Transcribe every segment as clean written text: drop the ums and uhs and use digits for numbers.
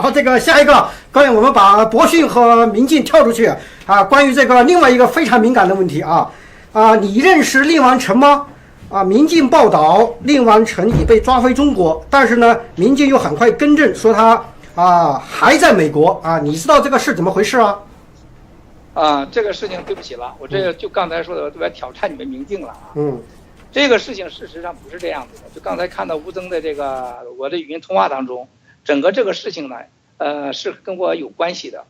好，这个下一个，关于我们把博讯和民进跳出去啊，关于这个另外一个非常敏感的问题你认识令完成吗？民进报道令完成已被抓回中国，但是呢，民进又很快更正说他还在美国你知道这个是怎么回事啊？这个事情对不起了，我这个就刚才说的，我要挑战你们民进了这个事情事实上不是这样子的。就刚才看到吴增的这个我的语音通话当中，整个这个事情呢，是跟我有关系的。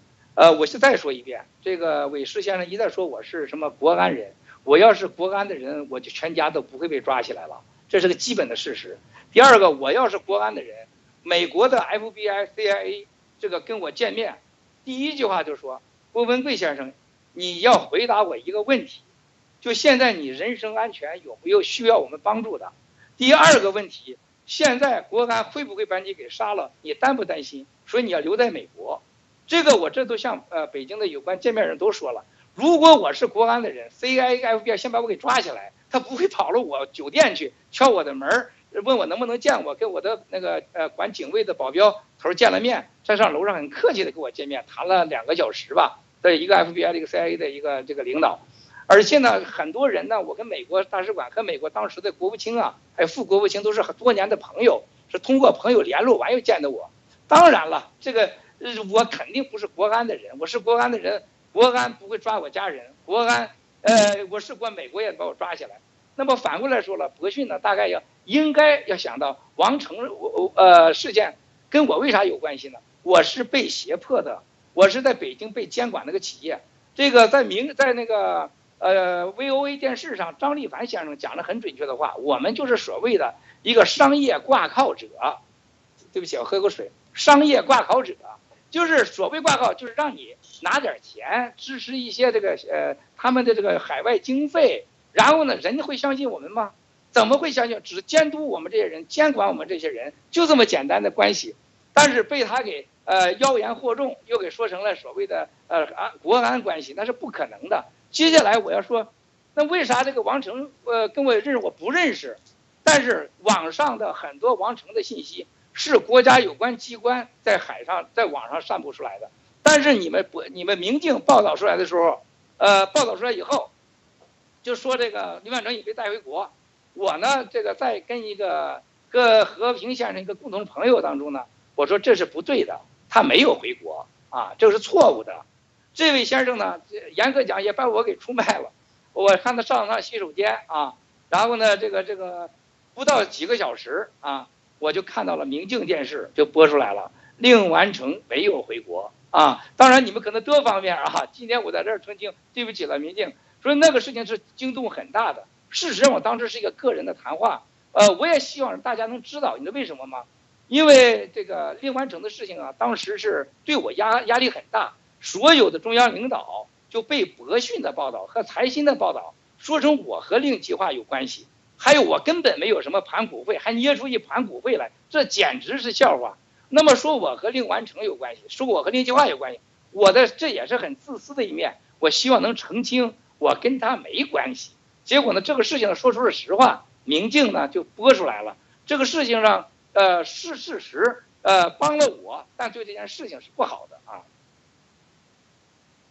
我是再说一遍，这个韦世先生一再说我是什么国安人，我要是国安的人，我就全家都不会被抓起来了，这是个基本的事实。第二个，我要是国安的人，美国的 FBI、CIA 这个跟我见面，第一句话就说，郭文贵先生，你要回答我一个问题。就现在你人身安全有没有需要我们帮助的？第二个问题，现在国安会不会把你给杀了？你担不担心？所以你要留在美国。这个我这都向北京的有关见面人都说了，如果我是国安的人 ，CIA、FBI 先把我给抓起来，他不会跑了我酒店去敲我的门，问我能不能见我，跟我的那个管警卫的保镖头见了面，在上楼上很客气的跟我见面，谈了2个小时吧，的一个 FBI 的一个 CIA 的一个这个领导。而且呢，很多人呢，我跟美国大使馆和美国当时的国务卿还有副国务卿都是很多年的朋友，是通过朋友联络完又见的我。当然了，这个我肯定不是国安的人，我是国安的人，国安不会抓我家人，国安我是美国也把我抓起来。那么反过来说了，博讯呢，大概应该要想到王成事件跟我为啥有关系呢？我是被胁迫的，我是在北京被监管那个企业，这个在那个。VOA 电视上，张立凡先生讲了很准确的话，我们就是所谓的一个商业挂靠者。对不起，我喝口水。商业挂靠者就是所谓挂靠，就是让你拿点钱支持一些这个他们的这个海外经费，然后呢，人家会相信我们吗？怎么会相信？只监督我们这些人，监管我们这些人，就这么简单的关系。但是被他给妖言惑众，又给说成了所谓的国安关系，那是不可能的。接下来我要说，那为啥这个王成跟我认识我不认识？但是网上的很多王成的信息是国家有关机关在在网上散布出来的。但是你们民进报道出来的时候，报道出来以后，就说这个李万成已被带回国。我呢，这个在跟一个和平先生一个共同朋友当中呢，我说这是不对的，他没有回国这是错误的。这位先生呢，严格讲也把我给出卖了。我看他上洗手间然后呢，这个不到几个小时我就看到了明镜电视就播出来了，令完成没有回国当然你们可能多方面今天我在这儿澄清，对不起了明镜，所以那个事情是惊动很大的。事实上我当时是一个个人的谈话，我也希望大家能知道，你知道为什么吗？因为这个令完成的事情当时是对我压力很大。所有的中央领导就被博讯的报道和财新的报道说成我和令计划有关系，还有我根本没有什么盘股会，还捏出一盘股会来，这简直是笑话。那么说我和令完成有关系，说我和令计划有关系，这也是很自私的一面，我希望能澄清我跟他没关系。结果呢，这个事情说出了实话，明镜呢就播出来了。这个事情上是事实，帮了我，但对这件事情是不好的